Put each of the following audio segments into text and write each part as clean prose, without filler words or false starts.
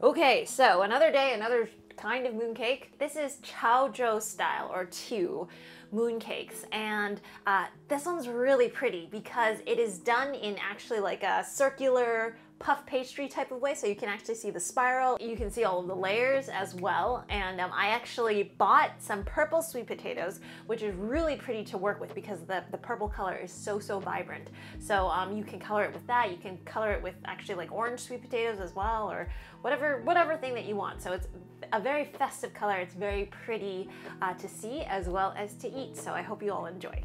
Okay, so another day, another kind of mooncake. This is Teochew style or Teochew mooncakes, and this one's really pretty because it is done in actually like a circular puff pastry type of way, so you can actually see the spiral, you can see all of the layers as well. And I actually bought some purple sweet potatoes, which is really pretty to work with because the purple color is so vibrant. So you can color it with that, you can color it with actually like orange sweet potatoes as well, or whatever thing that you want. So it's a very festive color, it's very pretty to see as well as to eat, so I hope you all enjoy.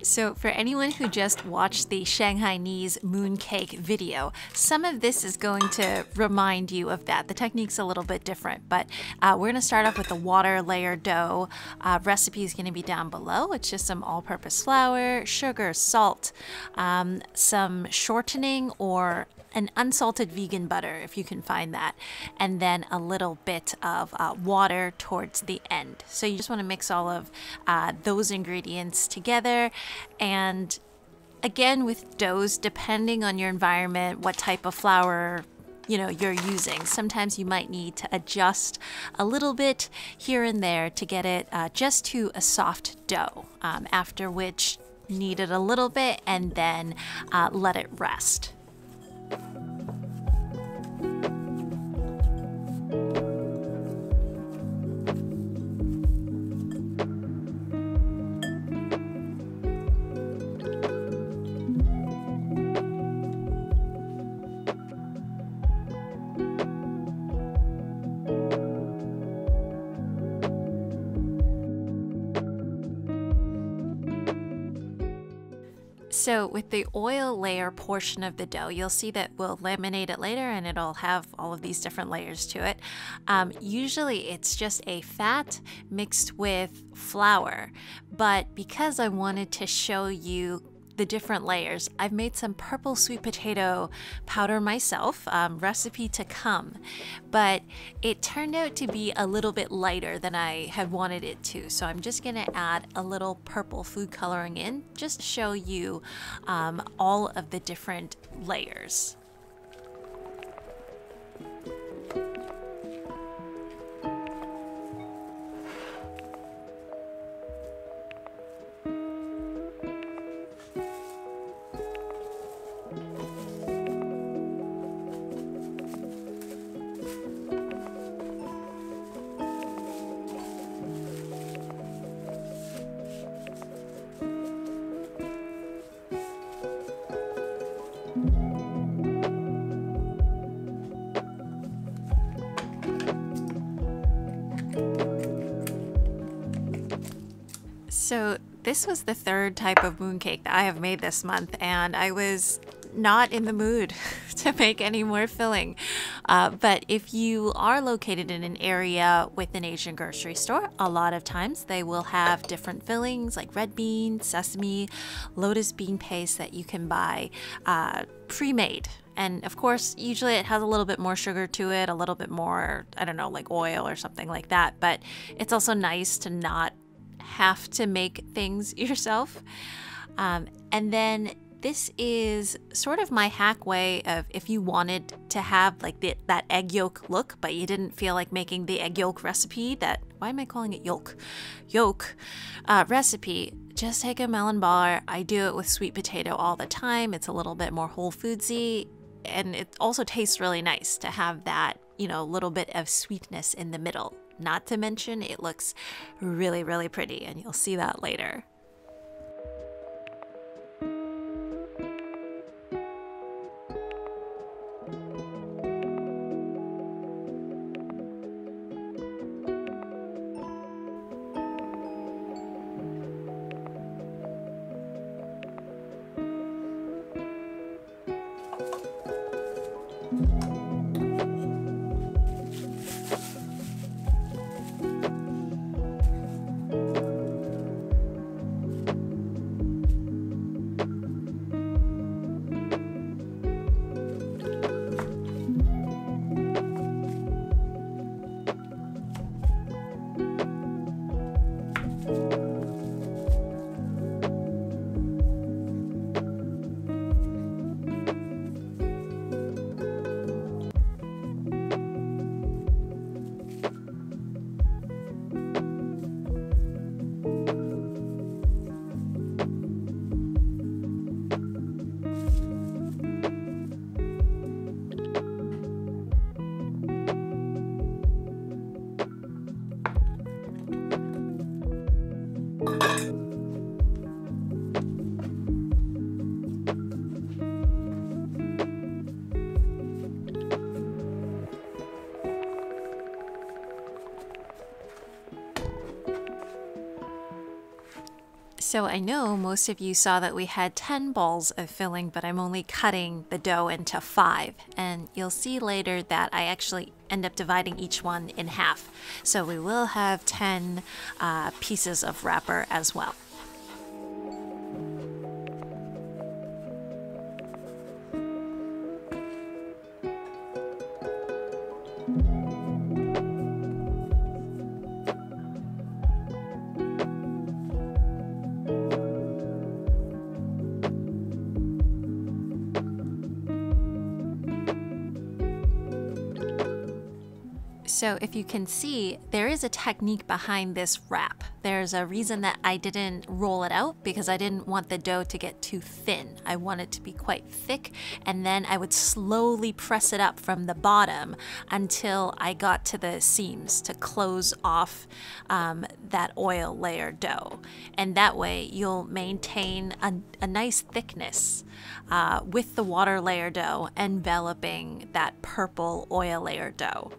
So for anyone who just watched the Shanghainese mooncake video, some of this is going to remind you of that. The technique's a little bit different, but we're going to start off with the water layer dough. Recipe is going to be down below. It's just some all-purpose flour, sugar, salt, some shortening or an unsalted vegan butter if you can find that, and then a little bit of water towards the end. So you just want to mix all of those ingredients together. And again, with doughs, depending on your environment, what type of flour you're using, sometimes you might need to adjust a little bit here and there to get it just to a soft dough, after which knead it a little bit and then let it rest. So with the oil layer portion of the dough, you'll see that we'll laminate it later and it'll have all of these different layers to it. Usually it's just a fat mixed with flour, but because I wanted to show you the different layers, I've made some purple sweet potato powder myself, recipe to come, but it turned out to be a little bit lighter than I had wanted it to, so I'm just gonna add a little purple food coloring in just to show you all of the different layers. So this was the third type of mooncake that I have made this month, and I was not in the mood to make any more filling. But if you are located in an area with an Asian grocery store, a lot of times they will have different fillings like red bean, sesame, lotus bean paste that you can buy pre-made. And of course, usually it has a little bit more sugar to it, a little bit more, I don't know, like oil or something like that. But it's also nice to not have to make things yourself. And then this is sort of my hack way of if you wanted to have like that egg yolk look, but you didn't feel like making the egg yolk recipe, why am I calling it yolk? Yolk recipe, just take a melon bar. I do it with sweet potato all the time. It's a little bit more whole foodsy, and it also tastes really nice to have that, little bit of sweetness in the middle. Not to mention, it looks really pretty, and you'll see that later. So I know most of you saw that we had 10 balls of filling, but I'm only cutting the dough into 5. And you'll see later that I actually end up dividing each one in half. So we will have 10 pieces of wrapper as well. So if you can see, there is a technique behind this wrap. There's a reason that I didn't roll it out, because I didn't want the dough to get too thin. I want it to be quite thick, and then I would slowly press it up from the bottom until I got to the seams to close off that oil layer dough. And that way you'll maintain a nice thickness with the water layer dough enveloping that purple oil layer dough.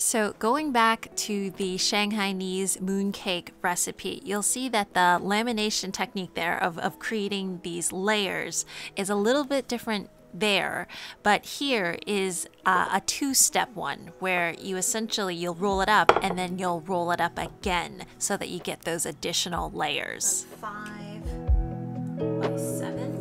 So going back to the Shanghainese mooncake recipe, you'll see that the lamination technique there of creating these layers is a little bit different there, but here is a two-step one where you essentially, you'll roll it up and then you'll roll it up again so that you get those additional layers. 5 by 7.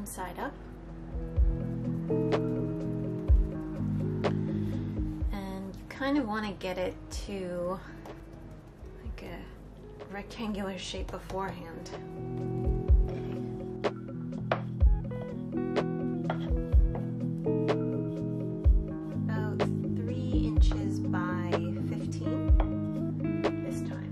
Side up, and you kind of want to get it to like a rectangular shape beforehand. About 3 inches by 15 this time.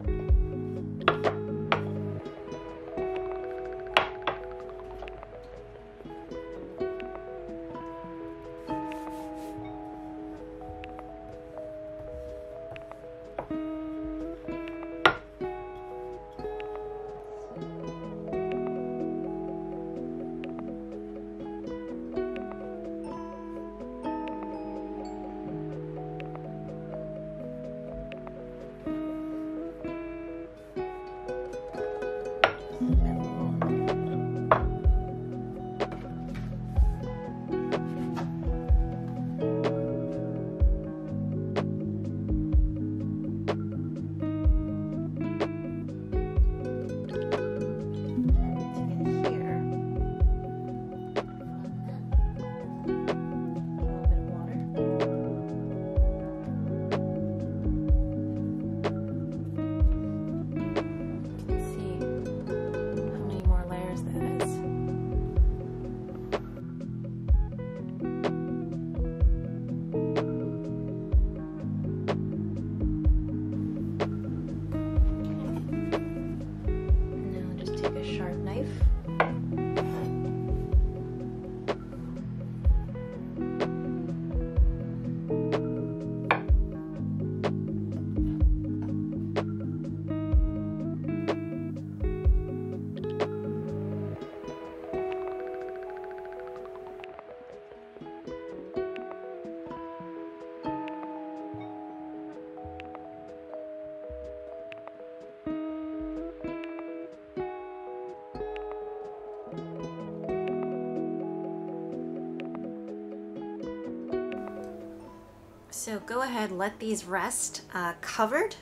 So go ahead, let these rest covered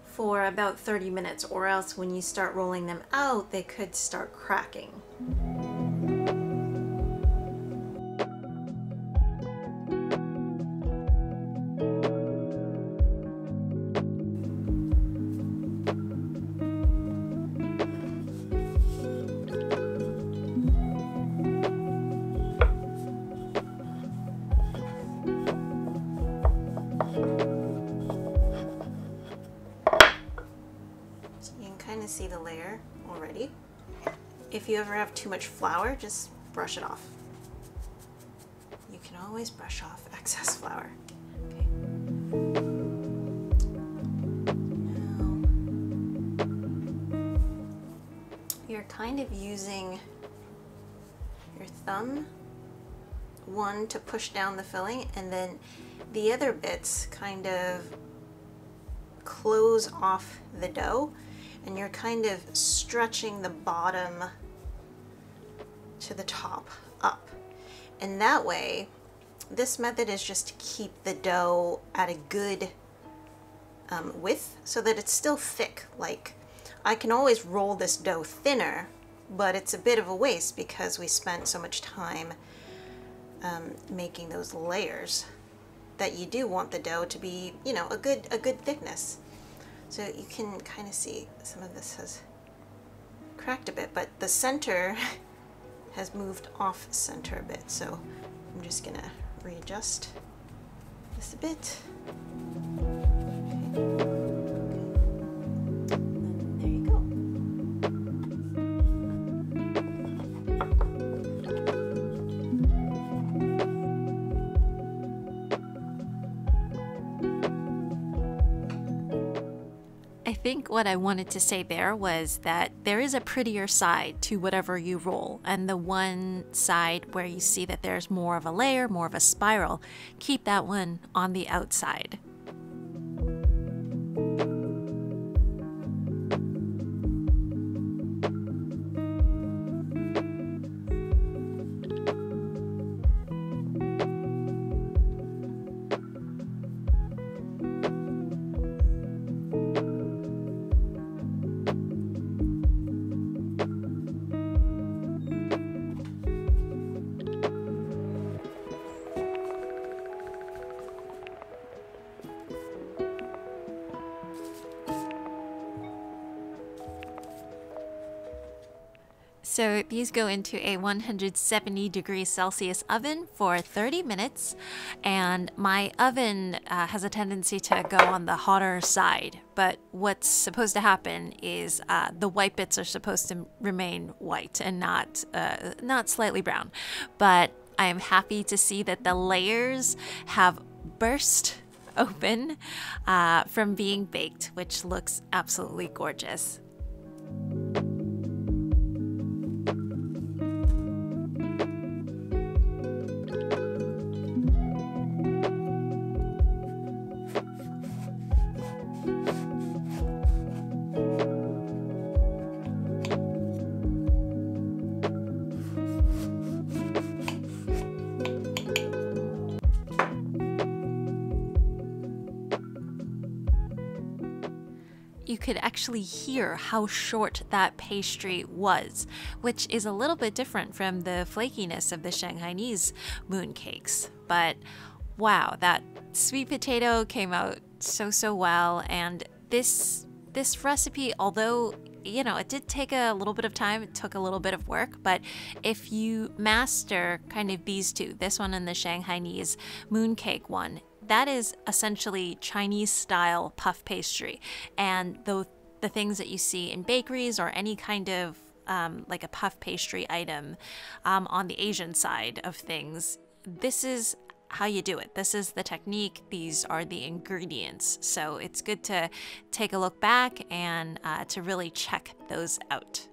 for about 30 minutes, or else when you start rolling them out, they could start cracking. if you ever have too much flour, just brush it off. You can always brush off excess flour. Okay. Now, you're kind of using your thumb, one to push down the filling, and then the other bits kind of close off the dough, and you're kind of stretching the bottom to the top up. And that way, this method is just to keep the dough at a good width so that it's still thick. Like, I can always roll this dough thinner, but it's a bit of a waste because we spent so much time making those layers, that you do want the dough to be, you know, a good thickness. So you can kind of see some of this has cracked a bit, but the center has moved off center a bit. So I'm just gonna readjust this a bit. Okay. And there you go. I think what I wanted to say there was that there is a prettier side to whatever you roll, and the one side where you see that there's more of a layer, more of a spiral, keep that one on the outside. So these go into a 170 degrees Celsius oven for 30 minutes. And my oven has a tendency to go on the hotter side. But what's supposed to happen is the white bits are supposed to remain white and not slightly brown. But I am happy to see that the layers have burst open from being baked, which looks absolutely gorgeous. You could actually hear how short that pastry was, which is a little bit different from the flakiness of the Shanghainese mooncakes. But wow, that sweet potato came out so well, and this recipe, although you know, it did take a little bit of time, it took a little bit of work, but if you master kind of these two, this one and the Shanghainese mooncake one, that is essentially Chinese style puff pastry. And the things that you see in bakeries or any kind of like a puff pastry item on the Asian side of things, this is how you do it. This is the technique. These are the ingredients. So it's good to take a look back and to really check those out.